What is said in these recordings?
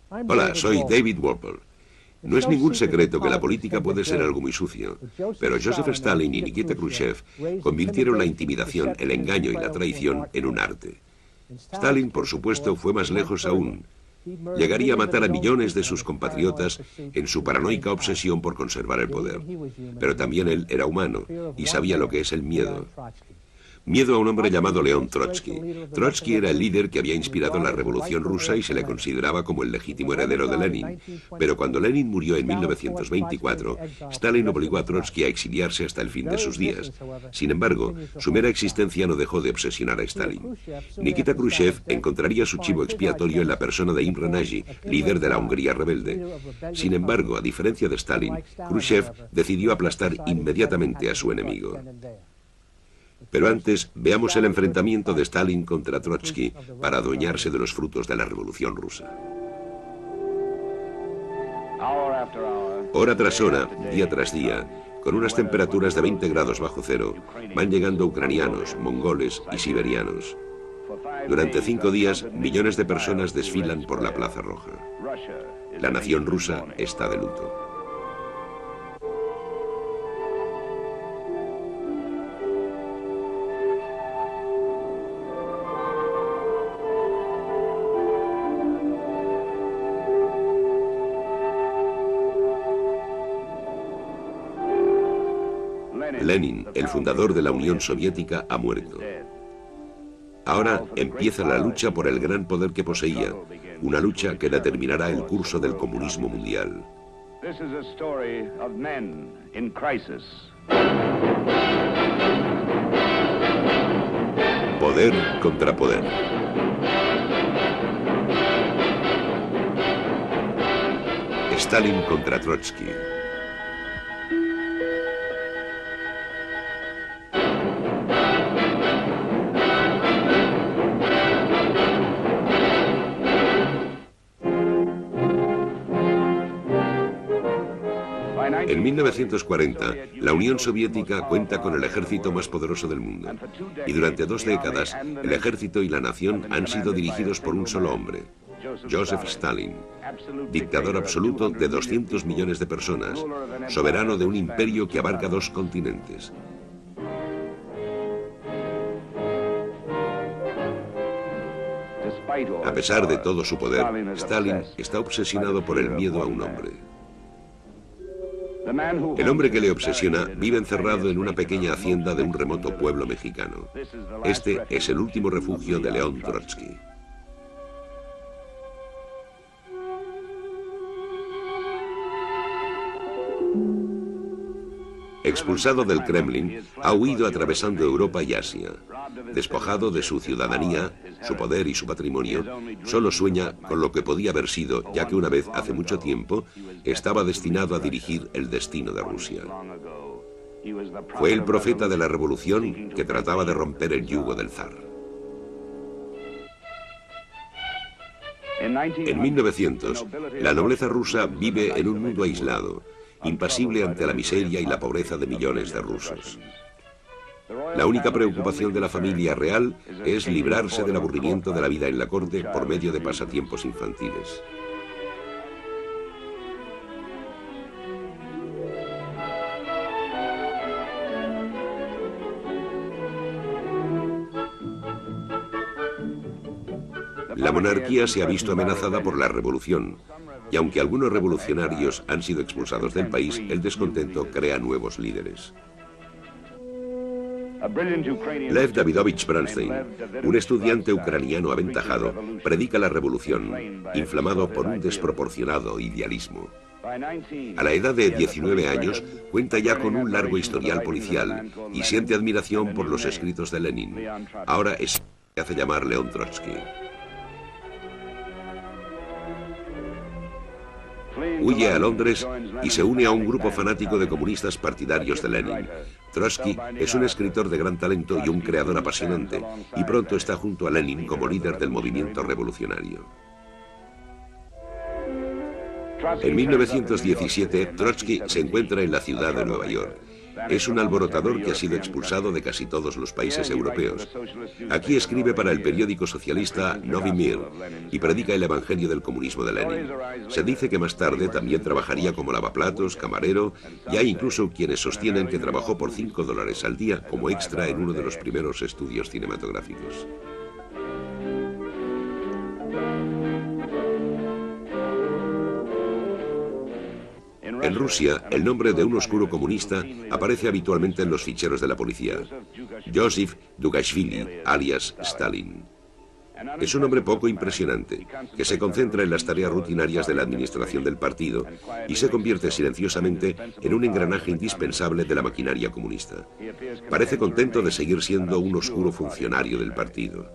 Hola, soy David Wolper. No es ningún secreto que la política puede ser algo muy sucio, pero Joseph Stalin y Nikita Khrushchev convirtieron la intimidación, el engaño y la traición en un arte. Stalin, por supuesto, fue más lejos aún. Llegaría a matar a millones de sus compatriotas en su paranoica obsesión por conservar el poder. Pero también él era humano y sabía lo que es el miedo. Miedo a un hombre llamado León Trotsky. Trotsky era el líder que había inspirado la Revolución Rusa y se le consideraba como el legítimo heredero de Lenin. Pero cuando Lenin murió en 1924, Stalin obligó a Trotsky a exiliarse hasta el fin de sus días. Sin embargo, su mera existencia no dejó de obsesionar a Stalin. Nikita Khrushchev encontraría su chivo expiatorio en la persona de Imre Nagy, líder de la Hungría rebelde. Sin embargo, a diferencia de Stalin, Khrushchev decidió aplastar inmediatamente a su enemigo. Pero antes, veamos el enfrentamiento de Stalin contra Trotsky para adueñarse de los frutos de la Revolución Rusa. Hora tras hora, día tras día, con unas temperaturas de 20 grados bajo cero, van llegando ucranianos, mongoles y siberianos. Durante 5 días, millones de personas desfilan por la Plaza Roja. La nación rusa está de luto. Lenin, el fundador de la Unión Soviética, ha muerto. Ahora empieza la lucha por el gran poder que poseía, una lucha que determinará el curso del comunismo mundial. Poder contra poder. Stalin contra Trotsky. En 1940, la Unión Soviética cuenta con el ejército más poderoso del mundo. Y durante 2 décadas, el ejército y la nación han sido dirigidos por un solo hombre, Joseph Stalin, dictador absoluto de 200 millones de personas, soberano de un imperio que abarca 2 continentes. A pesar de todo su poder, Stalin está obsesionado por el miedo a un hombre. El hombre que le obsesiona vive encerrado en una pequeña hacienda de un remoto pueblo mexicano. Este es el último refugio de León Trotsky. Expulsado del Kremlin, ha huido atravesando Europa y Asia. Despojado de su ciudadanía, su poder y su patrimonio, solo sueña con lo que podía haber sido, ya que una vez, hace mucho tiempo, estaba destinado a dirigir el destino de Rusia. Fue el profeta de la revolución que trataba de romper el yugo del zar. En 1900, la nobleza rusa vive en un mundo aislado, impasible ante la miseria y la pobreza de millones de rusos. La única preocupación de la familia real es librarse del aburrimiento de la vida en la corte por medio de pasatiempos infantiles. La monarquía se ha visto amenazada por la revolución, y aunque algunos revolucionarios han sido expulsados del país, el descontento crea nuevos líderes. Lev Davidovich Bernstein, un estudiante ucraniano aventajado, predica la revolución, inflamado por un desproporcionado idealismo. A la edad de 19 años, cuenta ya con un largo historial policial y siente admiración por los escritos de Lenin. Ahora es que hace llamar León Trotsky. Huye a Londres y se une a un grupo fanático de comunistas partidarios de Lenin. Trotsky es un escritor de gran talento y un creador apasionante, y pronto está junto a Lenin como líder del movimiento revolucionario. En 1917, Trotsky se encuentra en la ciudad de Nueva York. Es un alborotador que ha sido expulsado de casi todos los países europeos. Aquí escribe para el periódico socialista Nový Mír y predica el evangelio del comunismo de Lenin. Se dice que más tarde también trabajaría como lavaplatos, camarero, y hay incluso quienes sostienen que trabajó por $5 al día como extra en uno de los primeros estudios cinematográficos. En Rusia, el nombre de un oscuro comunista aparece habitualmente en los ficheros de la policía. Joseph Dugashvili, alias Stalin. Es un hombre poco impresionante, que se concentra en las tareas rutinarias de la administración del partido y se convierte silenciosamente en un engranaje indispensable de la maquinaria comunista. Parece contento de seguir siendo un oscuro funcionario del partido.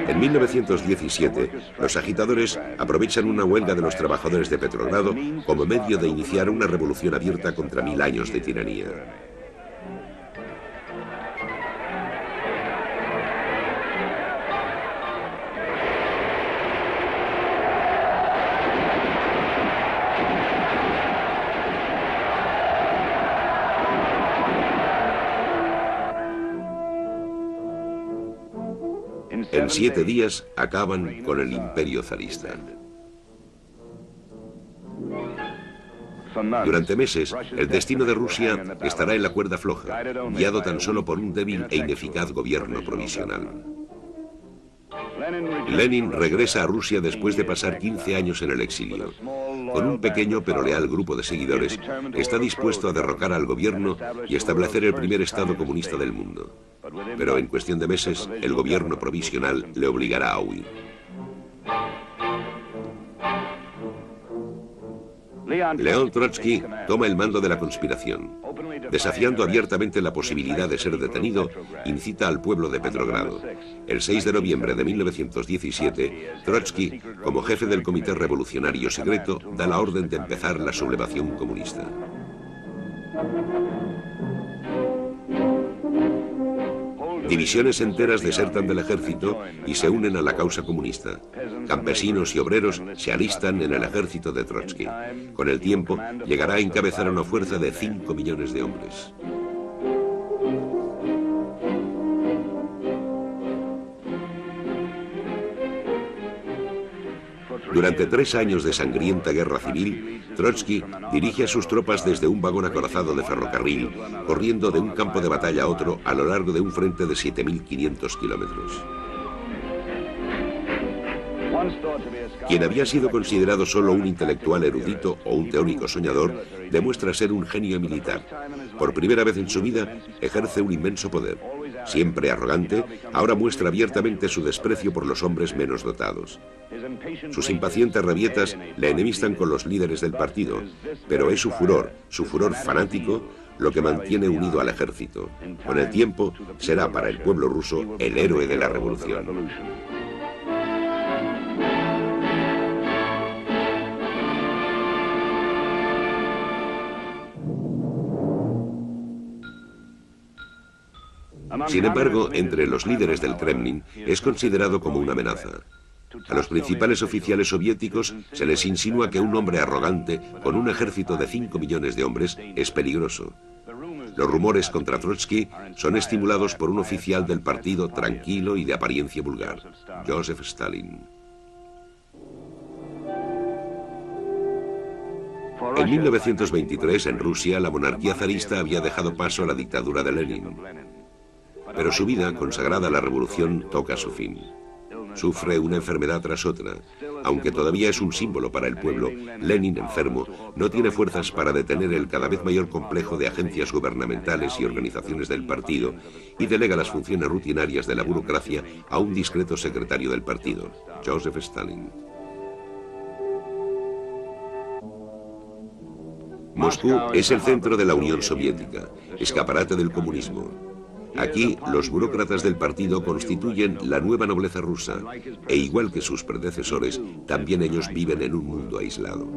En 1917, los agitadores aprovechan una huelga de los trabajadores de Petrogrado como medio de iniciar una revolución abierta contra 1000 años de tiranía. En 7 días acaban con el imperio zarista. Durante meses, el destino de Rusia estará en la cuerda floja, guiado tan solo por un débil e ineficaz gobierno provisional. Lenin regresa a Rusia después de pasar 15 años en el exilio. Con un pequeño pero leal grupo de seguidores, está dispuesto a derrocar al gobierno y establecer el primer Estado comunista del mundo. Pero en cuestión de meses, el gobierno provisional le obligará a huir. León Trotsky toma el mando de la conspiración. Desafiando abiertamente la posibilidad de ser detenido, incita al pueblo de Petrogrado. El 6 de noviembre de 1917, Trotsky, como jefe del Comité Revolucionario Secreto, da la orden de empezar la sublevación comunista. Divisiones enteras desertan del ejército y se unen a la causa comunista. Campesinos y obreros se alistan en el ejército de Trotsky. Con el tiempo, llegará a encabezar una fuerza de 5 millones de hombres. Durante 3 años de sangrienta guerra civil, Trotsky dirige a sus tropas desde un vagón acorazado de ferrocarril, corriendo de un campo de batalla a otro a lo largo de un frente de 7.500 kilómetros. Quien había sido considerado solo un intelectual erudito o un teórico soñador, demuestra ser un genio militar. Por primera vez en su vida, ejerce un inmenso poder. Siempre arrogante, ahora muestra abiertamente su desprecio por los hombres menos dotados. Sus impacientes rabietas le enemistan con los líderes del partido, pero es su furor fanático, lo que mantiene unido al ejército. Con el tiempo, será para el pueblo ruso el héroe de la revolución. Sin embargo, entre los líderes del Kremlin es considerado como una amenaza. A los principales oficiales soviéticos se les insinúa que un hombre arrogante con un ejército de 5 millones de hombres es peligroso. Los rumores contra Trotsky son estimulados por un oficial del partido tranquilo y de apariencia vulgar, Joseph Stalin. En 1923, en Rusia, la monarquía zarista había dejado paso a la dictadura de Lenin. Pero su vida, consagrada a la revolución, toca su fin. Sufre una enfermedad tras otra. Aunque todavía es un símbolo para el pueblo, Lenin, enfermo, no tiene fuerzas para detener el cada vez mayor complejo de agencias gubernamentales y organizaciones del partido y delega las funciones rutinarias de la burocracia a un discreto secretario del partido, Joseph Stalin. Moscú es el centro de la Unión Soviética, escaparate del comunismo. Aquí, los burócratas del partido constituyen la nueva nobleza rusa, e igual que sus predecesores, también ellos viven en un mundo aislado.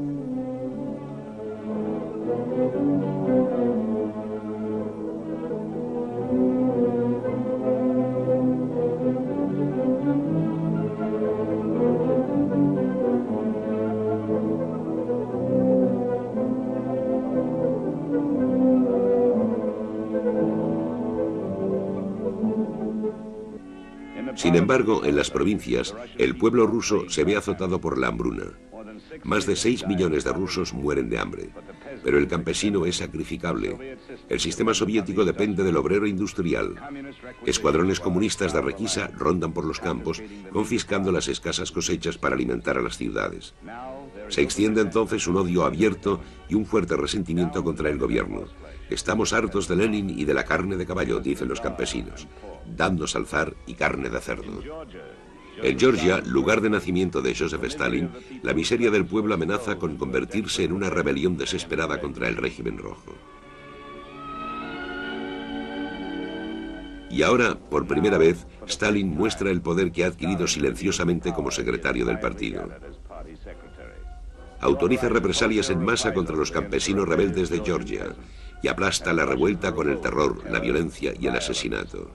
Sin embargo, en las provincias, el pueblo ruso se ve azotado por la hambruna. Más de 6 millones de rusos mueren de hambre, pero el campesino es sacrificable. El sistema soviético depende del obrero industrial. Escuadrones comunistas de requisa rondan por los campos, confiscando las escasas cosechas para alimentar a las ciudades. Se extiende entonces un odio abierto y un fuerte resentimiento contra el gobierno. Estamos hartos de Lenin y de la carne de caballo, dicen los campesinos. Dadnos al zar y carne de cerdo. En Georgia, lugar de nacimiento de Joseph Stalin, la miseria del pueblo amenaza con convertirse en una rebelión desesperada contra el régimen rojo. Y ahora, por primera vez, Stalin muestra el poder que ha adquirido silenciosamente como secretario del partido. Autoriza represalias en masa contra los campesinos rebeldes de Georgia y aplasta la revuelta con el terror, la violencia y el asesinato.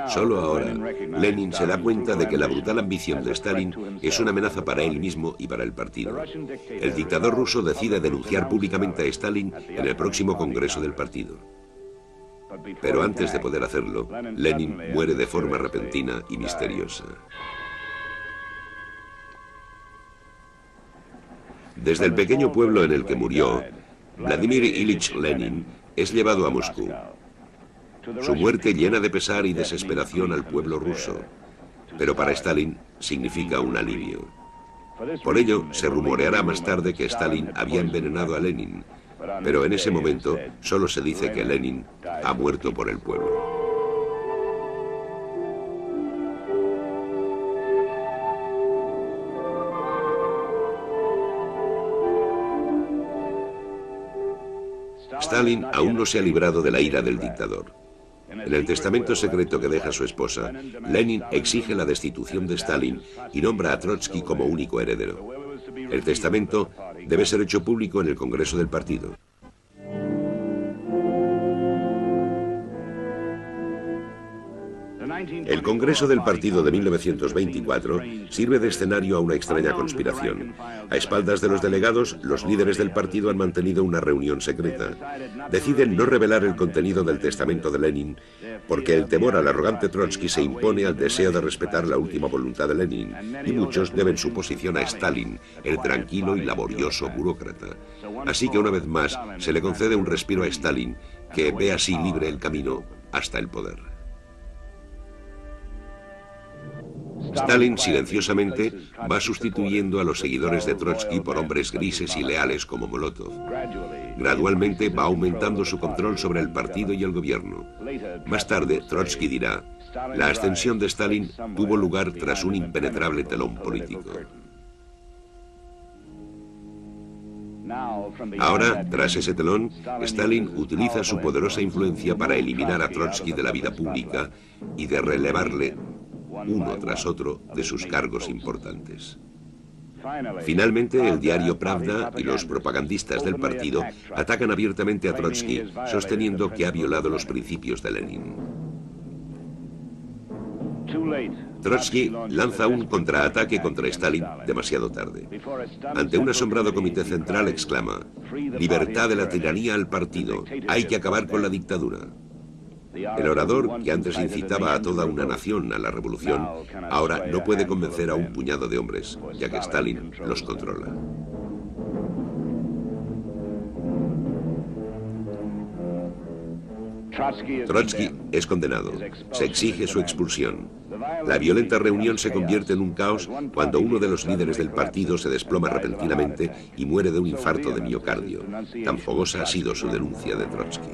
Solo ahora, Lenin se da cuenta de que la brutal ambición de Stalin es una amenaza para él mismo y para el partido. El dictador ruso decide denunciar públicamente a Stalin en el próximo congreso del partido. Pero antes de poder hacerlo, Lenin muere de forma repentina y misteriosa. Desde el pequeño pueblo en el que murió, Vladimir Ilich Lenin es llevado a Moscú. Su muerte llena de pesar y desesperación al pueblo ruso, pero para Stalin significa un alivio. Por ello, se rumoreará más tarde que Stalin había envenenado a Lenin, pero en ese momento solo se dice que Lenin ha muerto por el pueblo. Stalin aún no se ha librado de la ira del dictador. En el testamento secreto que deja su esposa, Lenin exige la destitución de Stalin y nombra a Trotsky como único heredero. El testamento debe ser hecho público en el Congreso del partido. El Congreso del Partido de 1924 sirve de escenario a una extraña conspiración. A espaldas de los delegados, los líderes del partido han mantenido una reunión secreta. Deciden no revelar el contenido del testamento de Lenin, porque el temor al arrogante Trotsky se impone al deseo de respetar la última voluntad de Lenin, y muchos deben su posición a Stalin, el tranquilo y laborioso burócrata. Así que una vez más se le concede un respiro a Stalin, que ve así libre el camino hasta el poder. Stalin silenciosamente va sustituyendo a los seguidores de Trotsky por hombres grises y leales como Molotov. Gradualmente va aumentando su control sobre el partido y el gobierno. Más tarde, Trotsky dirá: la ascensión de Stalin tuvo lugar tras un impenetrable telón político. Ahora, tras ese telón, Stalin utiliza su poderosa influencia para eliminar a Trotsky de la vida pública y de relevarle uno tras otro de sus cargos importantes. Finalmente, el diario Pravda y los propagandistas del partido atacan abiertamente a Trotsky, sosteniendo que ha violado los principios de Lenin. Trotsky lanza un contraataque contra Stalin demasiado tarde. Ante un asombrado comité central exclama: «Libertad de la tiranía al partido, hay que acabar con la dictadura». El orador, que antes incitaba a toda una nación a la revolución, ahora no puede convencer a un puñado de hombres, ya que Stalin los controla. Trotsky es condenado. Se exige su expulsión. La violenta reunión se convierte en un caos cuando uno de los líderes del partido se desploma repentinamente y muere de un infarto de miocardio. Tan fogosa ha sido su denuncia de Trotsky.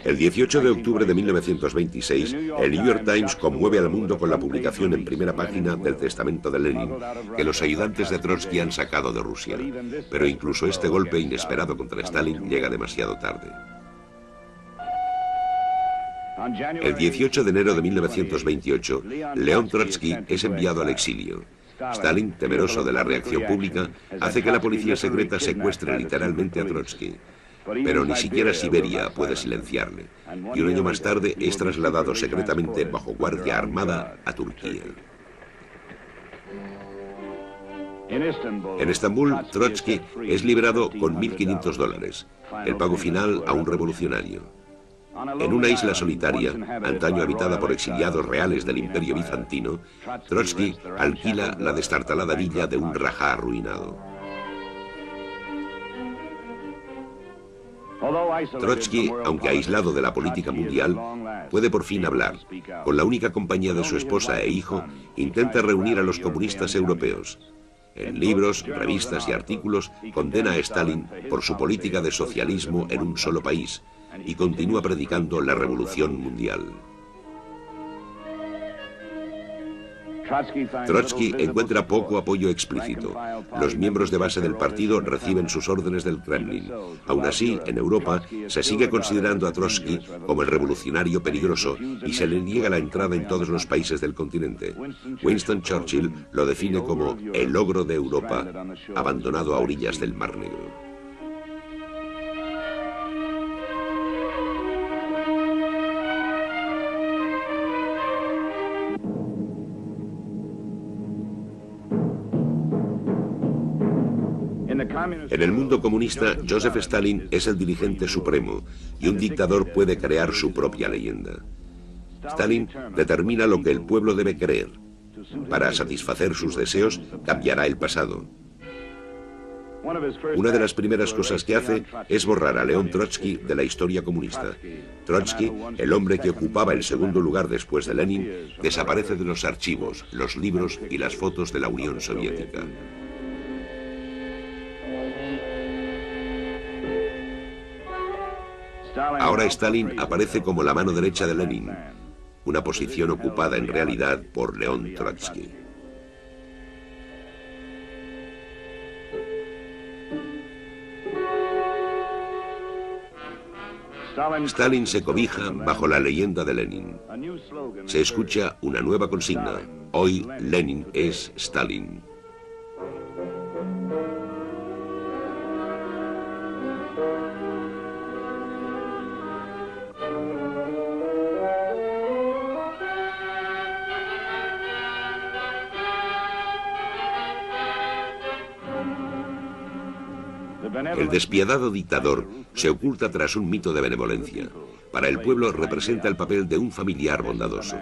El 18 de octubre de 1926, el New York Times conmueve al mundo con la publicación en primera página del testamento de Lenin, que los ayudantes de Trotsky han sacado de Rusia. Pero incluso este golpe inesperado contra Stalin llega demasiado tarde. El 18 de enero de 1928, León Trotsky es enviado al exilio. Stalin, temeroso de la reacción pública, hace que la policía secreta secuestre literalmente a Trotsky. Pero ni siquiera Siberia puede silenciarle. Y un año más tarde es trasladado secretamente bajo guardia armada a Turquía. En Estambul, Trotsky es liberado con $1.500, el pago final a un revolucionario. En una isla solitaria, antaño habitada por exiliados reales del Imperio Bizantino, Trotsky alquila la destartalada villa de un rajá arruinado. Trotsky, aunque aislado de la política mundial, puede por fin hablar. Con la única compañía de su esposa e hijo, intenta reunir a los comunistas europeos. En libros, revistas y artículos, condena a Stalin por su política de socialismo en un solo país y continúa predicando la revolución mundial. Trotsky encuentra poco apoyo explícito. Los miembros de base del partido reciben sus órdenes del Kremlin. Aún así, en Europa, se sigue considerando a Trotsky como el revolucionario peligroso y se le niega la entrada en todos los países del continente. Winston Churchill lo define como el ogro de Europa, abandonado a orillas del Mar Negro. En el mundo comunista, Joseph Stalin es el dirigente supremo y un dictador puede crear su propia leyenda. Stalin determina lo que el pueblo debe creer. Para satisfacer sus deseos, cambiará el pasado. Una de las primeras cosas que hace es borrar a León Trotsky de la historia comunista. Trotsky, el hombre que ocupaba el segundo lugar después de Lenin, desaparece de los archivos, los libros y las fotos de la Unión Soviética. Ahora Stalin aparece como la mano derecha de Lenin, una posición ocupada en realidad por León Trotsky. Stalin se cobija bajo la leyenda de Lenin. Se escucha una nueva consigna. Hoy Lenin es Stalin. El despiadado dictador se oculta tras un mito de benevolencia. Para el pueblo representa el papel de un familiar bondadoso.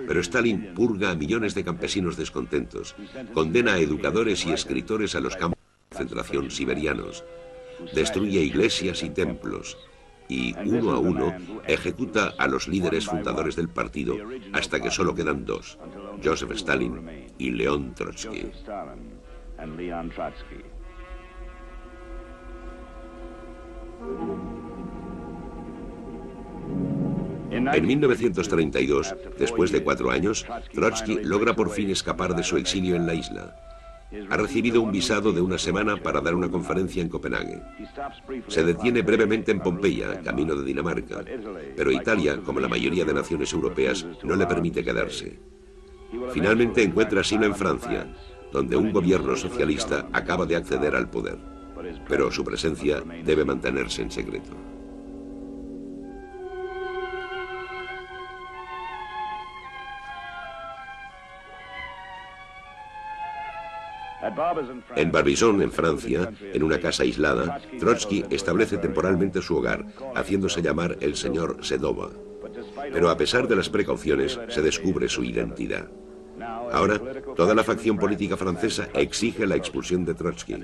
Pero Stalin purga a millones de campesinos descontentos, condena a educadores y escritores a los campos de concentración siberianos, destruye iglesias y templos y, uno a uno, ejecuta a los líderes fundadores del partido hasta que solo quedan dos, Joseph Stalin y León Trotsky. En 1932, después de 4 años, Trotsky logra por fin escapar de su exilio en la isla. Ha recibido un visado de una semana para dar una conferencia en Copenhague. Se detiene brevemente en Pompeya, camino de Dinamarca, pero Italia, como la mayoría de naciones europeas, no le permite quedarse. Finalmente encuentra asilo en Francia, donde un gobierno socialista acaba de acceder al poder, pero su presencia debe mantenerse en secreto. En Barbizon, en Francia, en una casa aislada, Trotsky establece temporalmente su hogar, haciéndose llamar el señor Sedova. Pero a pesar de las precauciones, se descubre su identidad. Ahora, toda la facción política francesa exige la expulsión de Trotsky,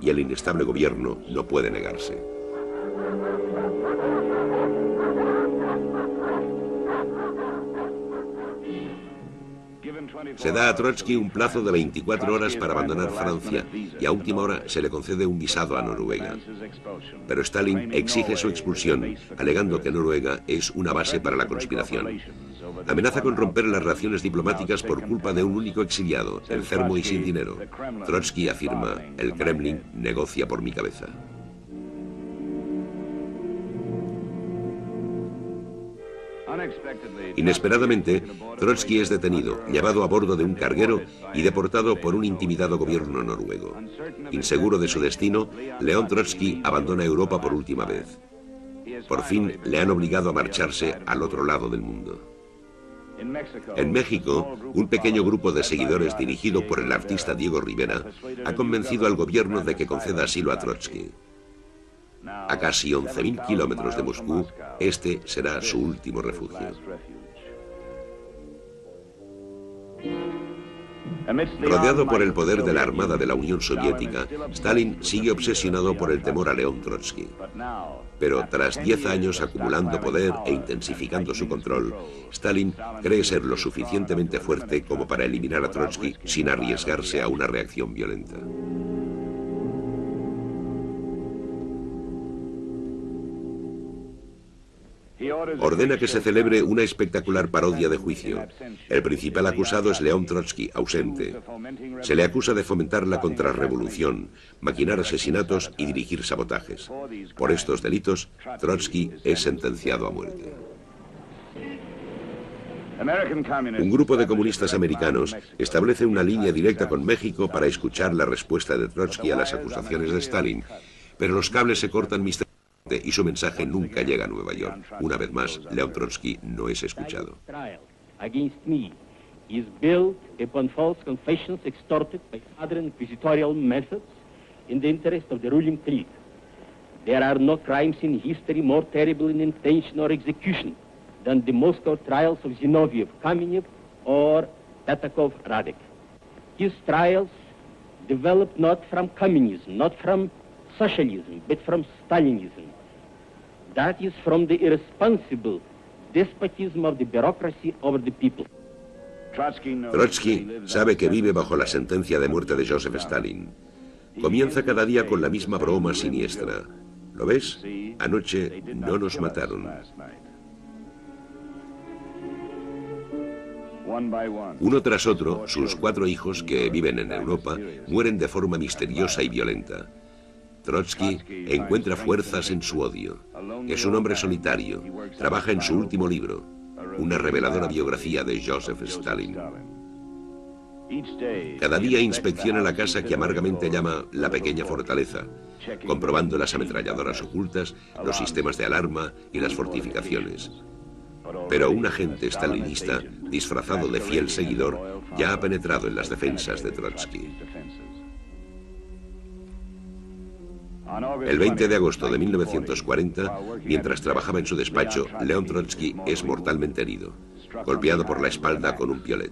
y el inestable gobierno no puede negarse. Se da a Trotsky un plazo de 24 horas para abandonar Francia y a última hora se le concede un visado a Noruega. Pero Stalin exige su expulsión, alegando que Noruega es una base para la conspiración. Amenaza con romper las relaciones diplomáticas por culpa de un único exiliado, enfermo y sin dinero. Trotsky afirma: el Kremlin negocia por mi cabeza. Inesperadamente, Trotsky es detenido, llevado a bordo de un carguero y deportado por un intimidado gobierno noruego. Inseguro de su destino, León Trotsky abandona Europa por última vez. Por fin le han obligado a marcharse al otro lado del mundo. En México, un pequeño grupo de seguidores dirigido por el artista Diego Rivera ha convencido al gobierno de que conceda asilo a Trotsky. A casi 11.000 kilómetros de Moscú, este será su último refugio. Rodeado por el poder de la Armada de la Unión Soviética, Stalin sigue obsesionado por el temor a León Trotsky. Pero tras 10 años acumulando poder e intensificando su control, Stalin cree ser lo suficientemente fuerte como para eliminar a Trotsky sin arriesgarse a una reacción violenta. Ordena que se celebre una espectacular parodia de juicio. El principal acusado es León Trotsky, ausente. Se le acusa de fomentar la contrarrevolución, maquinar asesinatos y dirigir sabotajes. Por estos delitos, Trotsky es sentenciado a muerte. Un grupo de comunistas americanos establece una línea directa con México para escuchar la respuesta de Trotsky a las acusaciones de Stalin, pero los cables se cortan misteriosamente y su mensaje nunca llega a Nueva York. Una vez más, León Trotsky no es escuchado. There are no crimes in history more terrible in intention or execution than the Moscow trials of Zinoviev, Kamenev, or Petakov, Radek. His trials developed not from communism, not from socialism, but from Stalinism. That is from the irresponsible despotism of the bureaucracy over the people. Trotsky sabe que vive bajo la sentencia de muerte de Joseph Stalin. Comienza cada día con la misma broma siniestra. ¿Lo ves? Anoche no nos mataron. Uno tras otro, sus 4 hijos, que viven en Europa, mueren de forma misteriosa y violenta. Trotsky encuentra fuerzas en su odio. Es un hombre solitario. Trabaja en su último libro, una reveladora biografía de Joseph Stalin. Cada día inspecciona la casa que amargamente llama la pequeña fortaleza, comprobando las ametralladoras ocultas, los sistemas de alarma y las fortificaciones. Pero un agente stalinista, disfrazado de fiel seguidor, ya ha penetrado en las defensas de Trotsky. El 20 de agosto de 1940, mientras trabajaba en su despacho, León Trotsky es mortalmente herido, golpeado por la espalda con un piolet.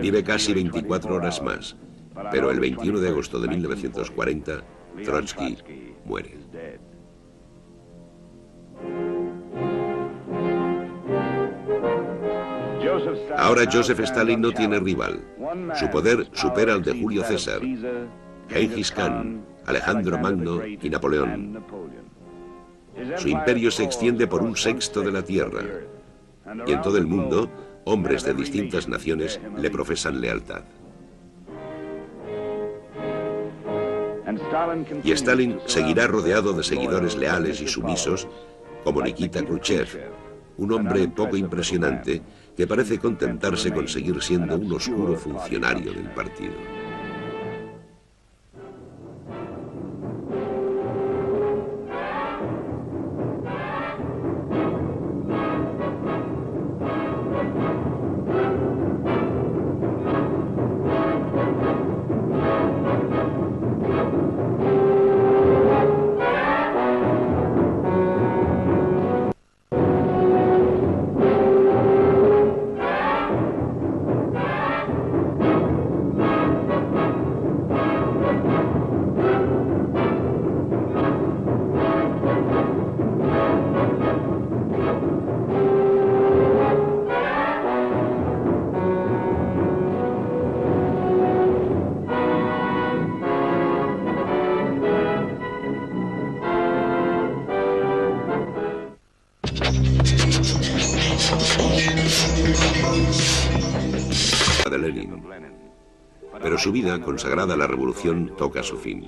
Vive casi 24 horas más, pero el 21 de agosto de 1940, Trotsky muere. Ahora Joseph Stalin no tiene rival. Su poder supera al de Julio César, Gengis Khan, Alejandro Magno y Napoleón. Su imperio se extiende por 1/6 de la tierra, y en todo el mundo, hombres de distintas naciones le profesan lealtad. Y Stalin seguirá rodeado de seguidores leales y sumisos, como Nikita Khrushchev, un hombre poco impresionante que parece contentarse con seguir siendo un oscuro funcionario del partido. De Lenin. Pero su vida, consagrada a la revolución, toca su fin.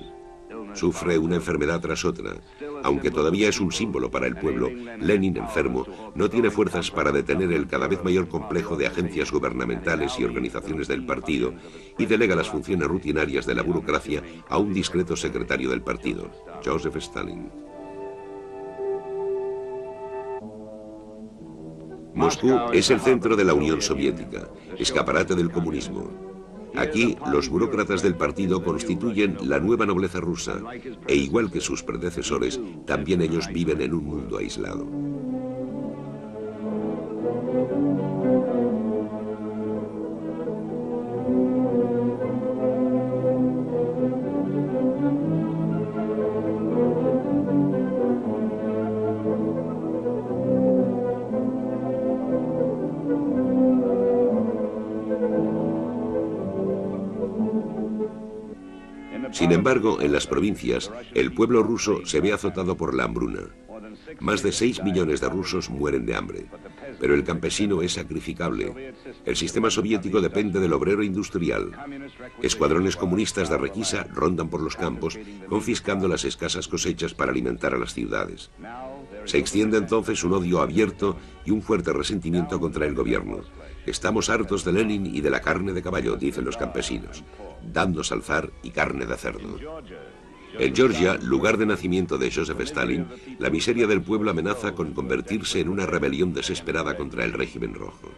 Sufre una enfermedad tras otra. Aunque todavía es un símbolo para el pueblo, Lenin, enfermo, no tiene fuerzas para detener el cada vez mayor complejo de agencias gubernamentales y organizaciones del partido y delega las funciones rutinarias de la burocracia a un discreto secretario del partido, Joseph Stalin. Moscú es el centro de la Unión Soviética, escaparate del comunismo. Aquí, los burócratas del partido constituyen la nueva nobleza rusa, e igual que sus predecesores, también ellos viven en un mundo aislado. Sin embargo, en las provincias, el pueblo ruso se ve azotado por la hambruna. Más de 6 millones de rusos mueren de hambre. Pero el campesino es sacrificable. El sistema soviético depende del obrero industrial. Escuadrones comunistas de requisa rondan por los campos, confiscando las escasas cosechas para alimentar a las ciudades. Se extiende entonces un odio abierto y un fuerte resentimiento contra el gobierno. Estamos hartos de Lenin y de la carne de caballo, dicen los campesinos. Dadnos al zar y carne de cerdo. En Georgia, lugar de nacimiento de Joseph Stalin, la miseria del pueblo amenaza con convertirse en una rebelión desesperada contra el régimen rojo.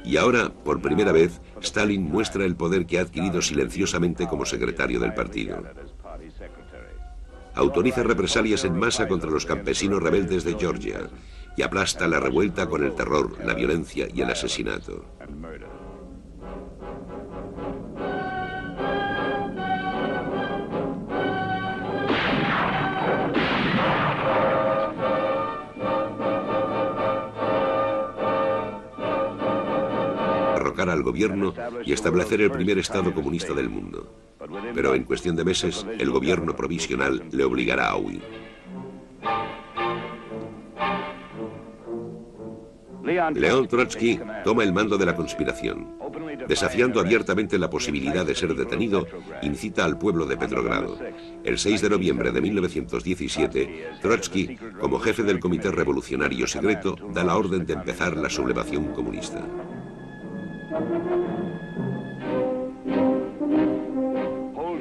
Y ahora, por primera vez, Stalin muestra el poder que ha adquirido silenciosamente como secretario del partido. Autoriza represalias en masa contra los campesinos rebeldes de Georgia y aplasta la revuelta con el terror, la violencia y el asesinato. Derrocar al gobierno y establecer el primer Estado comunista del mundo. Pero en cuestión de meses, el gobierno provisional le obligará a huir. León Trotsky toma el mando de la conspiración. Desafiando abiertamente la posibilidad de ser detenido, incita al pueblo de Petrogrado. El 6 de noviembre de 1917, Trotsky, como jefe del Comité Revolucionario Secreto, da la orden de empezar la sublevación comunista.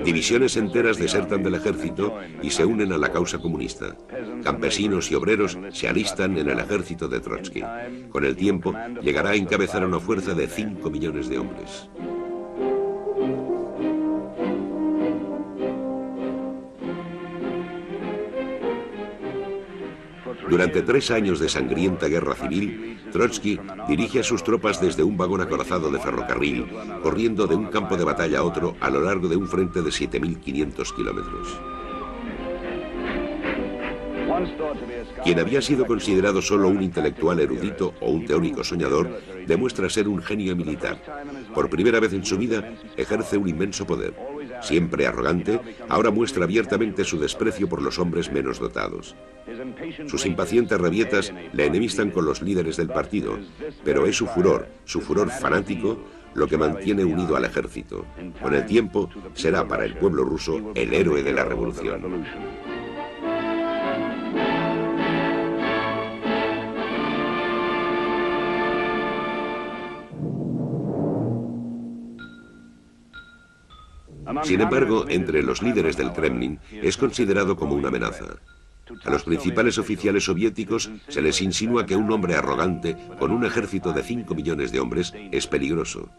Divisiones enteras desertan del ejército y se unen a la causa comunista. Campesinos y obreros se alistan en el ejército de Trotsky. Con el tiempo, llegará a encabezar una fuerza de 5 millones de hombres. Durante 3 años de sangrienta guerra civil, Trotsky dirige a sus tropas desde un vagón acorazado de ferrocarril, corriendo de un campo de batalla a otro a lo largo de un frente de 7.500 kilómetros. Quien había sido considerado solo un intelectual erudito o un teórico soñador, demuestra ser un genio militar. Por primera vez en su vida, ejerce un inmenso poder. Siempre arrogante, ahora muestra abiertamente su desprecio por los hombres menos dotados. Sus impacientes rabietas le enemistan con los líderes del partido, pero es su furor fanático, lo que mantiene unido al ejército. Con el tiempo, será para el pueblo ruso el héroe de la revolución. Sin embargo, entre los líderes del Kremlin es considerado como una amenaza. A los principales oficiales soviéticos se les insinúa que un hombre arrogante, con un ejército de 5 millones de hombres, es peligroso.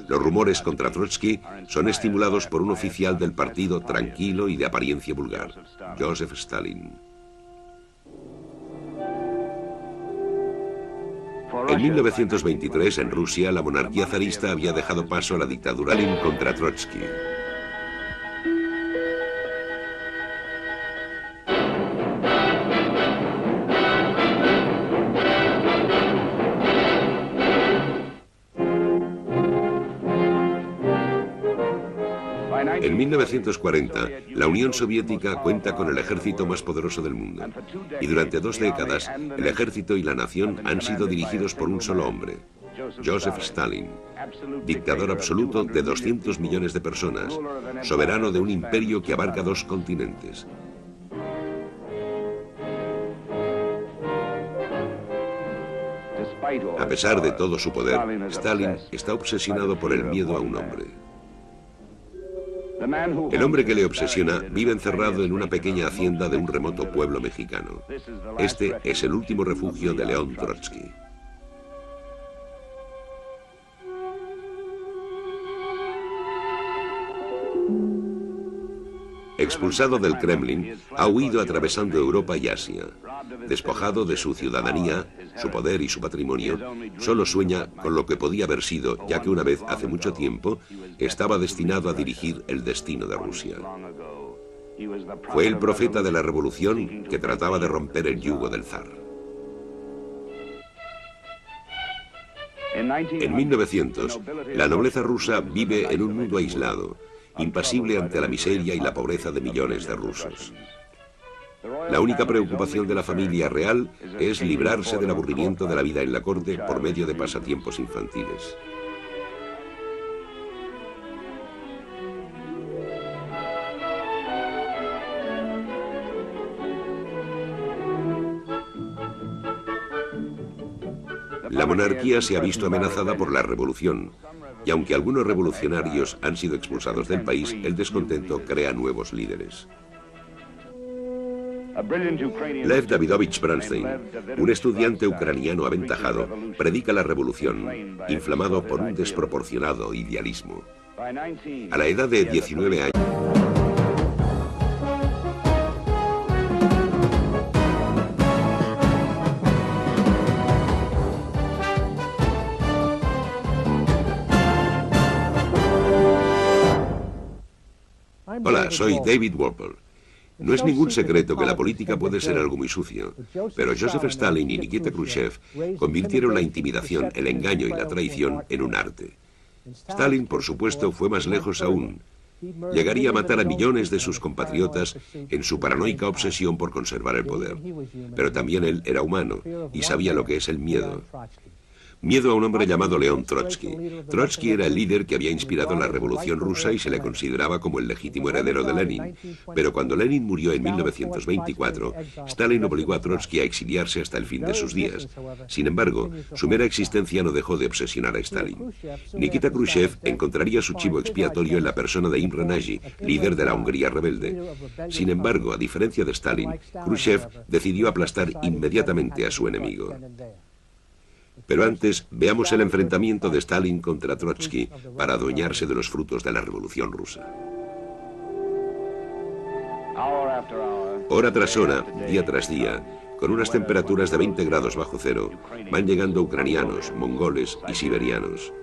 Los rumores contra Trotsky son estimulados por un oficial del partido tranquilo y de apariencia vulgar, Joseph Stalin. En 1923, en Rusia, la monarquía zarista había dejado paso a la dictadura de Stalin contra Trotsky. En 1940, la Unión Soviética cuenta con el ejército más poderoso del mundo, y durante 2 décadas, el ejército y la nación han sido dirigidos por un solo hombre, Joseph Stalin, dictador absoluto de 200 millones de personas, soberano de un imperio que abarca 2 continentes. A pesar de todo su poder, Stalin está obsesionado por el miedo a un hombre. El hombre que le obsesiona vive encerrado en una pequeña hacienda de un remoto pueblo mexicano. Este es el último refugio de León Trotsky. Expulsado del Kremlin, ha huido atravesando Europa y Asia. Despojado de su ciudadanía, su poder y su patrimonio, solo sueña con lo que podía haber sido, ya que una vez, hace mucho tiempo, estaba destinado a dirigir el destino de Rusia. Fue el profeta de la revolución que trataba de romper el yugo del zar. En 1900, la nobleza rusa vive en un mundo aislado, impasible ante la miseria y la pobreza de millones de rusos. La única preocupación de la familia real es librarse del aburrimiento de la vida en la corte por medio de pasatiempos infantiles. La monarquía se ha visto amenazada por la revolución, y aunque algunos revolucionarios han sido expulsados del país, el descontento crea nuevos líderes. Lev Davidovich Bernstein, un estudiante ucraniano aventajado, predica la revolución, inflamado por un desproporcionado idealismo. A la edad de 19 años, hola, soy David Wolper. No es ningún secreto que la política puede ser algo muy sucio, pero Joseph Stalin y Nikita Khrushchev convirtieron la intimidación, el engaño y la traición en un arte. Stalin, por supuesto, fue más lejos aún. Llegaría a matar a millones de sus compatriotas en su paranoica obsesión por conservar el poder. Pero también él era humano y sabía lo que es el miedo. Miedo a un hombre llamado León Trotsky. Trotsky era el líder que había inspirado la revolución rusa y se le consideraba como el legítimo heredero de Lenin. Pero cuando Lenin murió en 1924, Stalin obligó a Trotsky a exiliarse hasta el fin de sus días. Sin embargo, su mera existencia no dejó de obsesionar a Stalin. Nikita Khrushchev encontraría su chivo expiatorio en la persona de Imre Nagy, líder de la Hungría rebelde. Sin embargo, a diferencia de Stalin, Khrushchev decidió aplastar inmediatamente a su enemigo. Pero antes, veamos el enfrentamiento de Stalin contra Trotsky para adueñarse de los frutos de la revolución rusa. Hora tras hora, día tras día, con unas temperaturas de 20 grados bajo cero, van llegando ucranianos, mongoles y siberianos.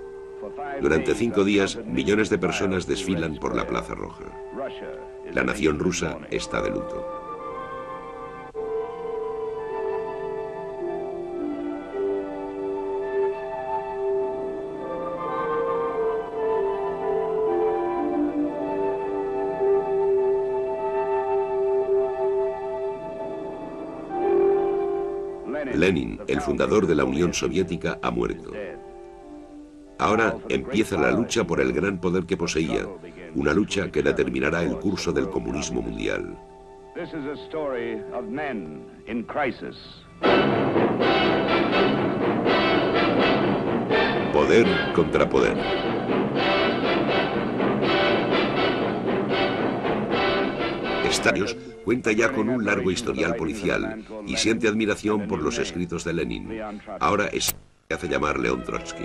Durante 5 días, millones de personas desfilan por la Plaza Roja. La nación rusa está de luto. Lenin, el fundador de la Unión Soviética, ha muerto. Ahora empieza la lucha por el gran poder que poseía, una lucha que determinará el curso del comunismo mundial. Poder contra poder. Estadios cuenta ya con un largo historial policial y siente admiración por los escritos de Lenin. Ahora es lo que hace llamar León Trotsky.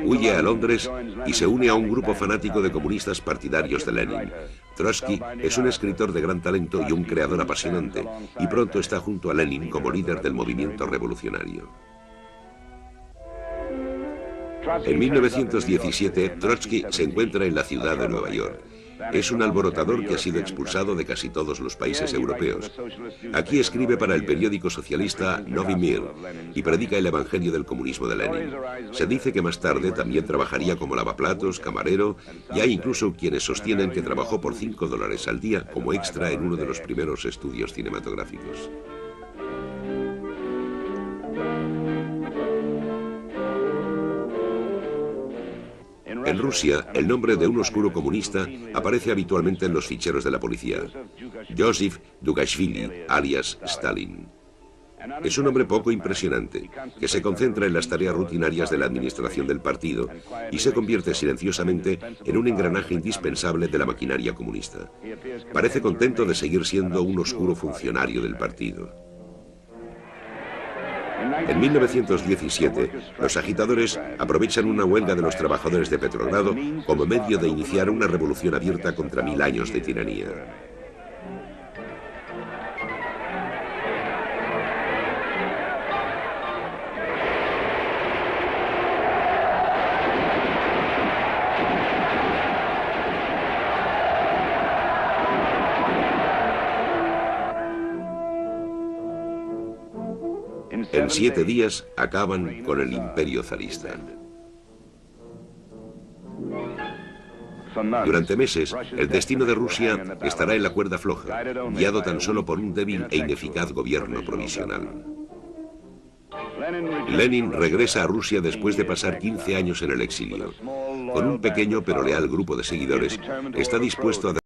Huye a Londres y se une a un grupo fanático de comunistas partidarios de Lenin. Trotsky es un escritor de gran talento y un creador apasionante, y pronto está junto a Lenin como líder del movimiento revolucionario. En 1917, Trotsky se encuentra en la ciudad de Nueva York. Es un alborotador que ha sido expulsado de casi todos los países europeos. Aquí escribe para el periódico socialista Nový Mir y predica el evangelio del comunismo de Lenin. Se dice que más tarde también trabajaría como lavaplatos, camarero, y hay incluso quienes sostienen que trabajó por $5 al día como extra en uno de los primeros estudios cinematográficos. En Rusia, el nombre de un oscuro comunista aparece habitualmente en los ficheros de la policía. Joseph Dugashvili, alias Stalin. Es un hombre poco impresionante, que se concentra en las tareas rutinarias de la administración del partido y se convierte silenciosamente en un engranaje indispensable de la maquinaria comunista. Parece contento de seguir siendo un oscuro funcionario del partido. En 1917, los agitadores aprovechan una huelga de los trabajadores de Petrogrado como medio de iniciar una revolución abierta contra 1000 años de tiranía. En 7 días acaban con el imperio zarista. Durante meses, el destino de Rusia estará en la cuerda floja, guiado tan solo por un débil e ineficaz gobierno provisional. Lenin regresa a Rusia después de pasar 15 años en el exilio. Con un pequeño pero leal grupo de seguidores, está dispuesto a